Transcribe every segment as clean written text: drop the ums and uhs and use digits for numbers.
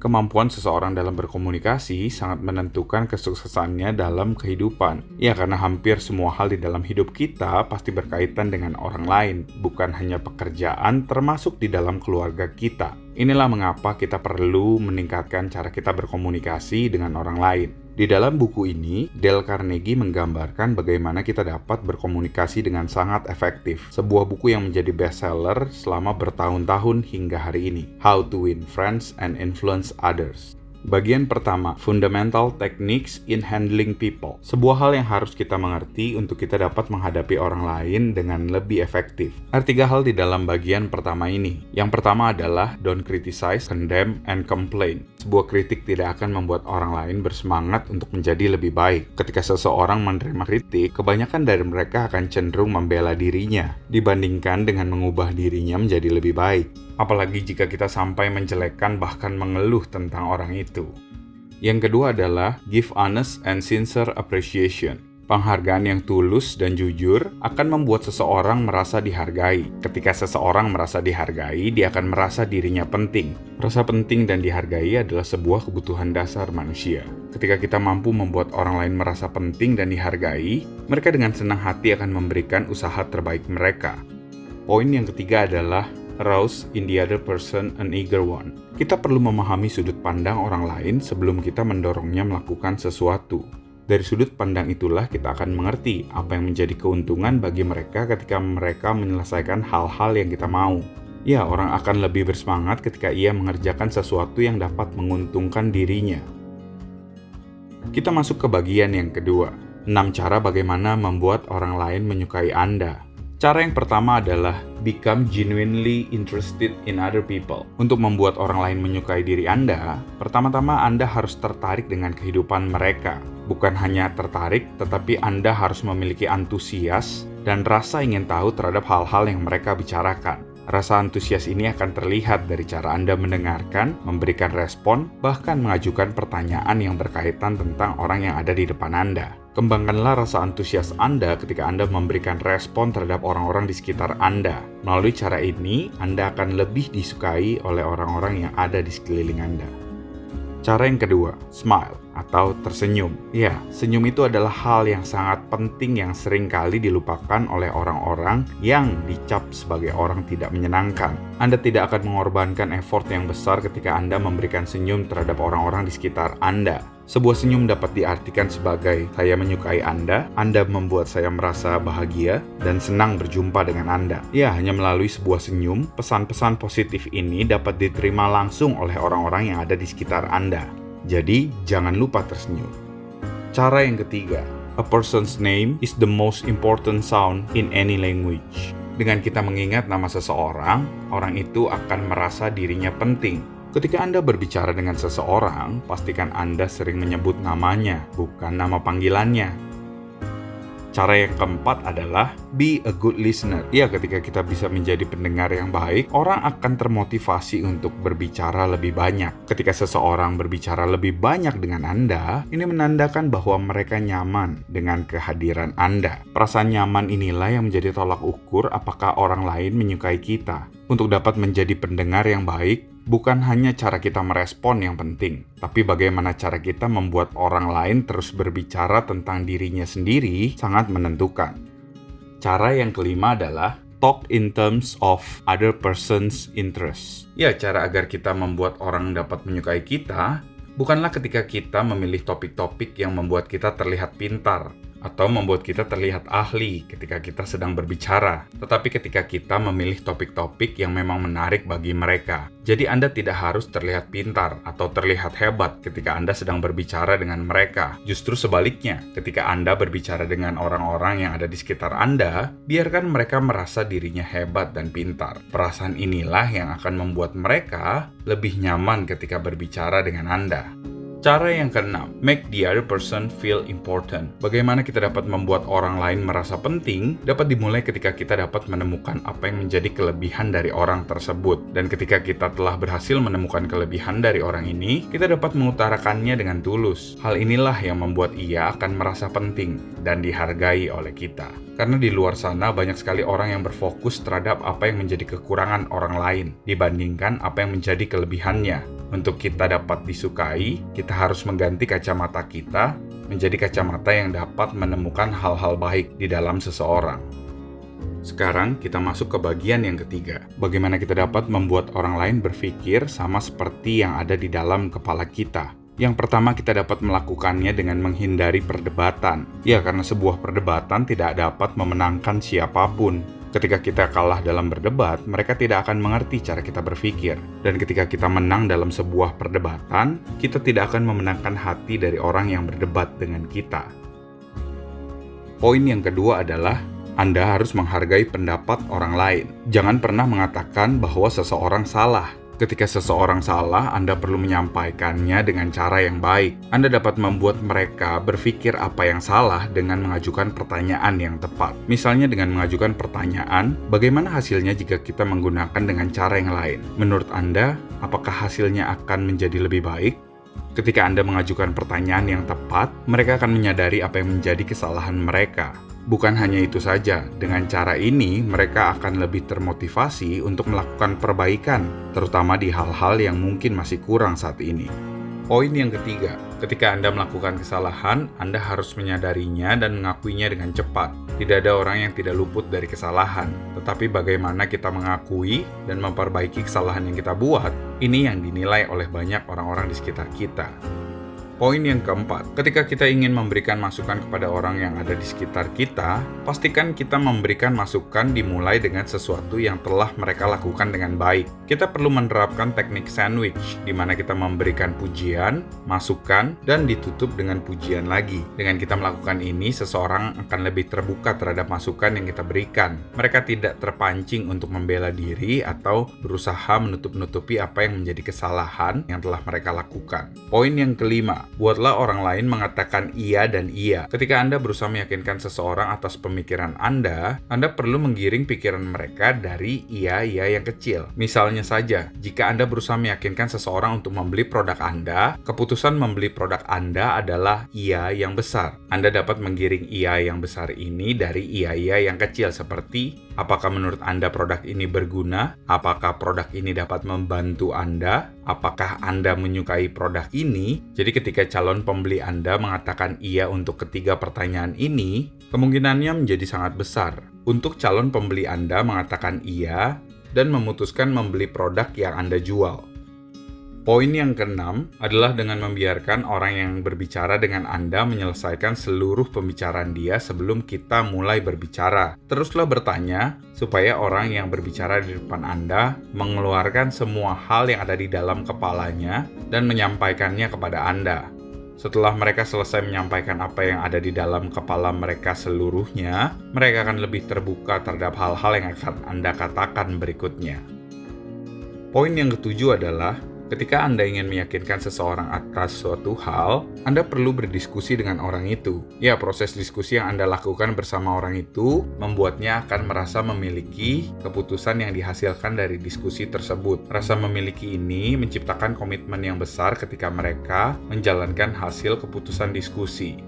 Kemampuan seseorang dalam berkomunikasi sangat menentukan kesuksesannya dalam kehidupan. Ya, karena hampir semua hal di dalam hidup kita pasti berkaitan dengan orang lain, bukan hanya pekerjaan, termasuk di dalam keluarga kita. Inilah mengapa kita perlu meningkatkan cara kita berkomunikasi dengan orang lain. Di dalam buku ini, Dale Carnegie menggambarkan bagaimana kita dapat berkomunikasi dengan sangat efektif. Sebuah buku yang menjadi bestseller selama bertahun-tahun hingga hari ini. How to Win Friends and Influence Others. Bagian pertama, Fundamental Techniques in Handling People. Sebuah hal yang harus kita mengerti untuk kita dapat menghadapi orang lain dengan lebih efektif. Ada 3 hal di dalam bagian pertama ini. Yang pertama adalah don't criticize, condemn, and complain. Sebuah kritik tidak akan membuat orang lain bersemangat untuk menjadi lebih baik. Ketika seseorang menerima kritik, kebanyakan dari mereka akan cenderung membela dirinya dibandingkan dengan mengubah dirinya menjadi lebih baik. Apalagi jika kita sampai menjelekkan bahkan mengeluh tentang orang itu. Yang kedua adalah give honest and sincere appreciation. Penghargaan yang tulus dan jujur akan membuat seseorang merasa dihargai. Ketika seseorang merasa dihargai, dia akan merasa dirinya penting. Rasa penting dan dihargai adalah sebuah kebutuhan dasar manusia. Ketika kita mampu membuat orang lain merasa penting dan dihargai, mereka dengan senang hati akan memberikan usaha terbaik mereka. Poin yang ketiga adalah arouse in the other person an eager one. Kita perlu memahami sudut pandang orang lain sebelum kita mendorongnya melakukan sesuatu. Dari sudut pandang itulah kita akan mengerti apa yang menjadi keuntungan bagi mereka ketika mereka menyelesaikan hal-hal yang kita mau. Ya, orang akan lebih bersemangat ketika ia mengerjakan sesuatu yang dapat menguntungkan dirinya. Kita masuk ke bagian yang kedua, 6 cara bagaimana membuat orang lain menyukai Anda. Cara yang pertama adalah become genuinely interested in other people. Untuk membuat orang lain menyukai diri Anda, pertama-tama Anda harus tertarik dengan kehidupan mereka. Bukan hanya tertarik, tetapi Anda harus memiliki antusias dan rasa ingin tahu terhadap hal-hal yang mereka bicarakan. Rasa antusias ini akan terlihat dari cara Anda mendengarkan, memberikan respon, bahkan mengajukan pertanyaan yang berkaitan tentang orang yang ada di depan Anda. Kembangkanlah rasa antusias Anda ketika Anda memberikan respon terhadap orang-orang di sekitar Anda. Melalui cara ini, Anda akan lebih disukai oleh orang-orang yang ada di sekeliling Anda. Cara yang kedua, smile atau tersenyum. Ya, senyum itu adalah hal yang sangat penting yang sering kali dilupakan oleh orang-orang yang dicap sebagai orang tidak menyenangkan. Anda tidak akan mengorbankan effort yang besar ketika Anda memberikan senyum terhadap orang-orang di sekitar Anda. Sebuah senyum dapat diartikan sebagai saya menyukai Anda membuat saya merasa bahagia dan senang berjumpa dengan Anda. Ya, hanya melalui sebuah senyum, pesan-pesan positif ini dapat diterima langsung oleh orang-orang yang ada di sekitar Anda. Jadi, jangan lupa tersenyum. Cara yang ketiga, a person's name is the most important sound in any language. Dengan kita mengingat nama seseorang, orang itu akan merasa dirinya penting. Ketika Anda berbicara dengan seseorang, pastikan Anda sering menyebut namanya, bukan nama panggilannya. Cara yang keempat adalah be a good listener. Ya, ketika kita bisa menjadi pendengar yang baik, orang akan termotivasi untuk berbicara lebih banyak. Ketika seseorang berbicara lebih banyak dengan Anda, ini menandakan bahwa mereka nyaman dengan kehadiran Anda. Perasaan nyaman inilah yang menjadi tolak ukur apakah orang lain menyukai kita. Untuk dapat menjadi pendengar yang baik, bukan hanya cara kita merespon yang penting, tapi bagaimana cara kita membuat orang lain terus berbicara tentang dirinya sendiri sangat menentukan. Cara yang kelima adalah talk in terms of other person's interest. Ya, cara agar kita membuat orang dapat menyukai kita, bukanlah ketika kita memilih topik-topik yang membuat kita terlihat pintar, atau membuat kita terlihat ahli ketika kita sedang berbicara, tetapi ketika kita memilih topik-topik yang memang menarik bagi mereka. Jadi Anda tidak harus terlihat pintar atau terlihat hebat ketika Anda sedang berbicara dengan mereka. Justru sebaliknya, ketika Anda berbicara dengan orang-orang yang ada di sekitar Anda, biarkan mereka merasa dirinya hebat dan pintar. Perasaan inilah yang akan membuat mereka lebih nyaman ketika berbicara dengan Anda. Cara yang keenam, make the other person feel important. Bagaimana kita dapat membuat orang lain merasa penting, dapat dimulai ketika kita dapat menemukan apa yang menjadi kelebihan dari orang tersebut. Dan ketika kita telah berhasil menemukan kelebihan dari orang ini, kita dapat mengutarakannya dengan tulus. Hal inilah yang membuat ia akan merasa penting dan dihargai oleh kita. Karena di luar sana banyak sekali orang yang berfokus terhadap apa yang menjadi kekurangan orang lain dibandingkan apa yang menjadi kelebihannya. Untuk kita dapat disukai, kita harus mengganti kacamata kita menjadi kacamata yang dapat menemukan hal-hal baik di dalam seseorang. Sekarang kita masuk ke bagian yang ketiga. Bagaimana kita dapat membuat orang lain berpikir sama seperti yang ada di dalam kepala kita. Yang pertama, kita dapat melakukannya dengan menghindari perdebatan. Ya, karena sebuah perdebatan tidak dapat memenangkan siapapun. Ketika kita kalah dalam berdebat, mereka tidak akan mengerti cara kita berpikir. Dan ketika kita menang dalam sebuah perdebatan, kita tidak akan memenangkan hati dari orang yang berdebat dengan kita. Poin yang kedua adalah, Anda harus menghargai pendapat orang lain. Jangan pernah mengatakan bahwa seseorang salah. Ketika seseorang salah, Anda perlu menyampaikannya dengan cara yang baik. Anda dapat membuat mereka berpikir apa yang salah dengan mengajukan pertanyaan yang tepat. Misalnya dengan mengajukan pertanyaan, bagaimana hasilnya jika kita menggunakan dengan cara yang lain? Menurut Anda, apakah hasilnya akan menjadi lebih baik? Ketika Anda mengajukan pertanyaan yang tepat, mereka akan menyadari apa yang menjadi kesalahan mereka. Bukan hanya itu saja, dengan cara ini mereka akan lebih termotivasi untuk melakukan perbaikan, terutama di hal-hal yang mungkin masih kurang saat ini. Poin yang ketiga, ketika Anda melakukan kesalahan, Anda harus menyadarinya dan mengakuinya dengan cepat. Tidak ada orang yang tidak luput dari kesalahan, tetapi bagaimana kita mengakui dan memperbaiki kesalahan yang kita buat, ini yang dinilai oleh banyak orang-orang di sekitar kita. Poin yang keempat, ketika kita ingin memberikan masukan kepada orang yang ada di sekitar kita, pastikan kita memberikan masukan dimulai dengan sesuatu yang telah mereka lakukan dengan baik. Kita perlu menerapkan teknik sandwich, di mana kita memberikan pujian, masukan, dan ditutup dengan pujian lagi. Dengan kita melakukan ini, seseorang akan lebih terbuka terhadap masukan yang kita berikan. Mereka tidak terpancing untuk membela diri atau berusaha menutup-nutupi apa yang menjadi kesalahan yang telah mereka lakukan. Poin yang kelima, buatlah orang lain mengatakan iya dan iya. Ketika Anda berusaha meyakinkan seseorang atas pemikiran Anda perlu menggiring pikiran mereka dari iya yang kecil. Misalnya saja, jika Anda berusaha meyakinkan seseorang untuk membeli produk Anda, keputusan membeli produk Anda adalah iya yang besar. Anda dapat menggiring iya yang besar ini dari iya yang kecil seperti, apakah menurut Anda produk ini berguna? Apakah produk ini dapat membantu Anda? Apakah Anda menyukai produk ini? Jadi ketika calon pembeli Anda mengatakan iya untuk ketiga pertanyaan ini, kemungkinannya menjadi sangat besar untuk calon pembeli Anda mengatakan iya dan memutuskan membeli produk yang Anda jual. Poin yang keenam adalah dengan membiarkan orang yang berbicara dengan Anda menyelesaikan seluruh pembicaraan dia sebelum kita mulai berbicara. Teruslah bertanya supaya orang yang berbicara di depan Anda mengeluarkan semua hal yang ada di dalam kepalanya dan menyampaikannya kepada Anda. Setelah mereka selesai menyampaikan apa yang ada di dalam kepala mereka seluruhnya, mereka akan lebih terbuka terhadap hal-hal yang akan Anda katakan berikutnya. Poin yang ketujuh adalah, ketika Anda ingin meyakinkan seseorang atas suatu hal, Anda perlu berdiskusi dengan orang itu. Ya, proses diskusi yang Anda lakukan bersama orang itu membuatnya akan merasa memiliki keputusan yang dihasilkan dari diskusi tersebut. Rasa memiliki ini menciptakan komitmen yang besar ketika mereka menjalankan hasil keputusan diskusi.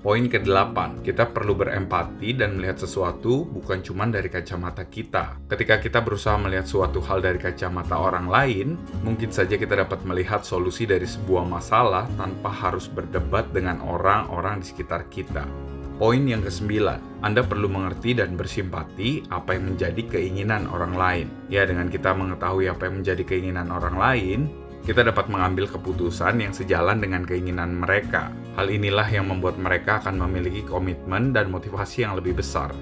Poin ke-8, kita perlu berempati dan melihat sesuatu bukan cuma dari kacamata kita. Ketika kita berusaha melihat suatu hal dari kacamata orang lain, mungkin saja kita dapat melihat solusi dari sebuah masalah tanpa harus berdebat dengan orang-orang di sekitar kita. Poin yang ke-9, Anda perlu mengerti dan bersimpati apa yang menjadi keinginan orang lain. Ya, dengan kita mengetahui apa yang menjadi keinginan orang lain, kita dapat mengambil keputusan yang sejalan dengan keinginan mereka. Hal inilah yang membuat mereka akan memiliki komitmen dan motivasi yang lebih besar.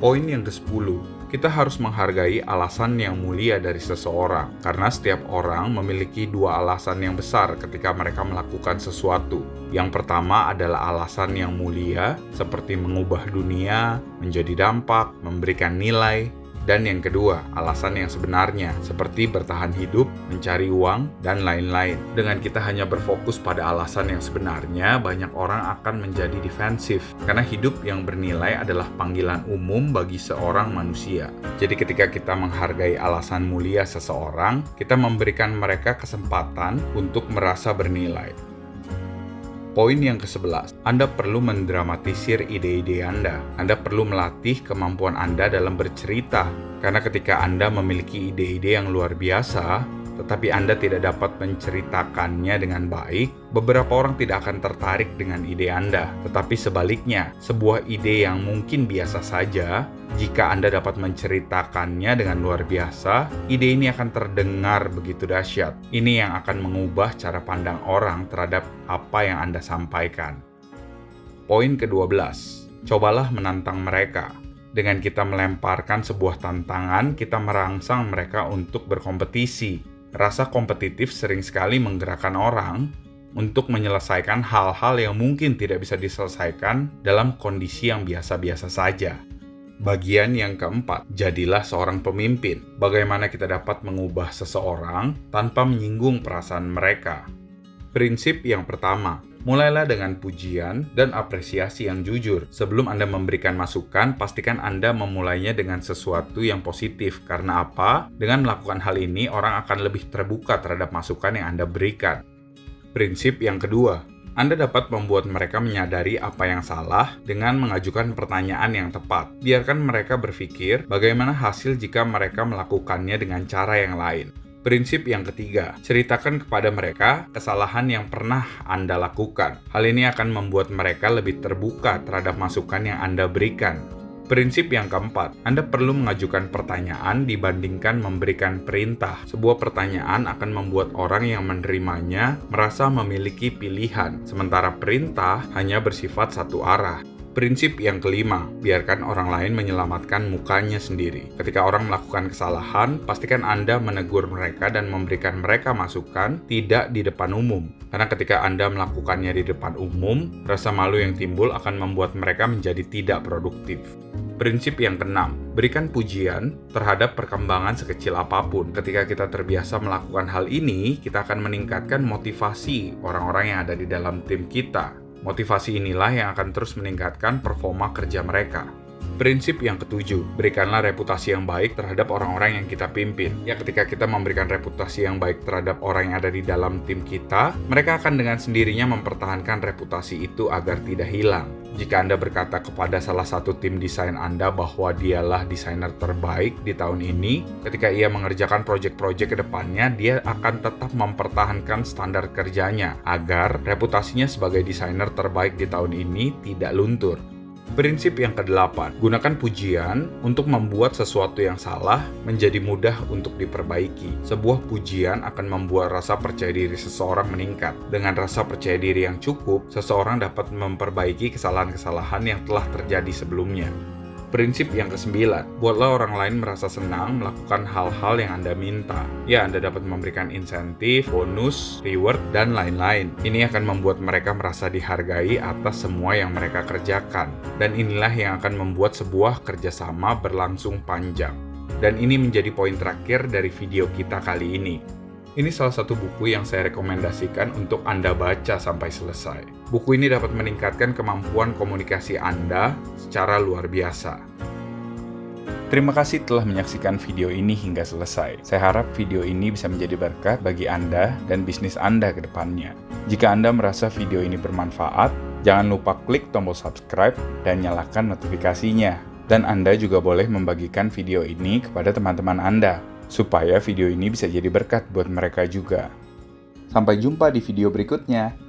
Poin yang ke-10, kita harus menghargai alasan yang mulia dari seseorang, karena setiap orang memiliki dua alasan yang besar ketika mereka melakukan sesuatu. Yang pertama adalah alasan yang mulia, seperti mengubah dunia, menjadi dampak, memberikan nilai. Dan yang kedua, alasan yang sebenarnya, seperti bertahan hidup, mencari uang, dan lain-lain. Dengan kita hanya berfokus pada alasan yang sebenarnya, banyak orang akan menjadi defensif. Karena hidup yang bernilai adalah panggilan umum bagi seorang manusia. Jadi ketika kita menghargai alasan mulia seseorang, kita memberikan mereka kesempatan untuk merasa bernilai. Poin yang ke-11, Anda perlu mendramatisir ide-ide Anda. Anda perlu melatih kemampuan Anda dalam bercerita. Karena ketika Anda memiliki ide-ide yang luar biasa, tetapi Anda tidak dapat menceritakannya dengan baik, beberapa orang tidak akan tertarik dengan ide Anda. Tetapi sebaliknya, sebuah ide yang mungkin biasa saja, jika Anda dapat menceritakannya dengan luar biasa, ide ini akan terdengar begitu dahsyat. Ini yang akan mengubah cara pandang orang terhadap apa yang Anda sampaikan. Poin ke-12, cobalah menantang mereka. Dengan kita melemparkan sebuah tantangan, kita merangsang mereka untuk berkompetisi. Rasa kompetitif sering sekali menggerakkan orang untuk menyelesaikan hal-hal yang mungkin tidak bisa diselesaikan dalam kondisi yang biasa-biasa saja. Bagian yang keempat, jadilah seorang pemimpin. Bagaimana kita dapat mengubah seseorang tanpa menyinggung perasaan mereka? Prinsip yang pertama, mulailah dengan pujian dan apresiasi yang jujur. Sebelum Anda memberikan masukan, pastikan Anda memulainya dengan sesuatu yang positif. Karena apa? Dengan melakukan hal ini, orang akan lebih terbuka terhadap masukan yang Anda berikan. Prinsip yang kedua, Anda dapat membuat mereka menyadari apa yang salah dengan mengajukan pertanyaan yang tepat. Biarkan mereka berpikir bagaimana hasil jika mereka melakukannya dengan cara yang lain. Prinsip yang ketiga, ceritakan kepada mereka kesalahan yang pernah Anda lakukan. Hal ini akan membuat mereka lebih terbuka terhadap masukan yang Anda berikan. Prinsip yang keempat, Anda perlu mengajukan pertanyaan dibandingkan memberikan perintah. Sebuah pertanyaan akan membuat orang yang menerimanya merasa memiliki pilihan, sementara perintah hanya bersifat satu arah. Prinsip yang kelima, biarkan orang lain menyelamatkan mukanya sendiri. Ketika orang melakukan kesalahan, pastikan Anda menegur mereka dan memberikan mereka masukan, tidak di depan umum. Karena ketika Anda melakukannya di depan umum, rasa malu yang timbul akan membuat mereka menjadi tidak produktif. Prinsip yang keenam, berikan pujian terhadap perkembangan sekecil apapun. Ketika kita terbiasa melakukan hal ini, kita akan meningkatkan motivasi orang-orang yang ada di dalam tim kita. Motivasi inilah yang akan terus meningkatkan performa kerja mereka. Prinsip yang ketujuh, berikanlah reputasi yang baik terhadap orang-orang yang kita pimpin. Ya, ketika kita memberikan reputasi yang baik terhadap orang yang ada di dalam tim kita, mereka akan dengan sendirinya mempertahankan reputasi itu agar tidak hilang. Jika Anda berkata kepada salah satu tim desain Anda bahwa dialah desainer terbaik di tahun ini, ketika ia mengerjakan proyek-proyek ke depannya, dia akan tetap mempertahankan standar kerjanya agar reputasinya sebagai desainer terbaik di tahun ini tidak luntur. Prinsip yang kedelapan, gunakan pujian untuk membuat sesuatu yang salah menjadi mudah untuk diperbaiki. Sebuah pujian akan membuat rasa percaya diri seseorang meningkat. Dengan rasa percaya diri yang cukup, seseorang dapat memperbaiki kesalahan-kesalahan yang telah terjadi sebelumnya. Prinsip yang kesembilan, buatlah orang lain merasa senang melakukan hal-hal yang Anda minta. Ya, Anda dapat memberikan insentif, bonus, reward, dan lain-lain. Ini akan membuat mereka merasa dihargai atas semua yang mereka kerjakan. Dan inilah yang akan membuat sebuah kerjasama berlangsung panjang. Dan ini menjadi poin terakhir dari video kita kali ini. Ini salah satu buku yang saya rekomendasikan untuk Anda baca sampai selesai. Buku ini dapat meningkatkan kemampuan komunikasi Anda secara luar biasa. Terima kasih telah menyaksikan video ini hingga selesai. Saya harap video ini bisa menjadi berkat bagi Anda dan bisnis Anda ke depannya. Jika Anda merasa video ini bermanfaat, jangan lupa klik tombol subscribe dan nyalakan notifikasinya. Dan Anda juga boleh membagikan video ini kepada teman-teman Anda, supaya video ini bisa jadi berkat buat mereka juga. Sampai jumpa di video berikutnya.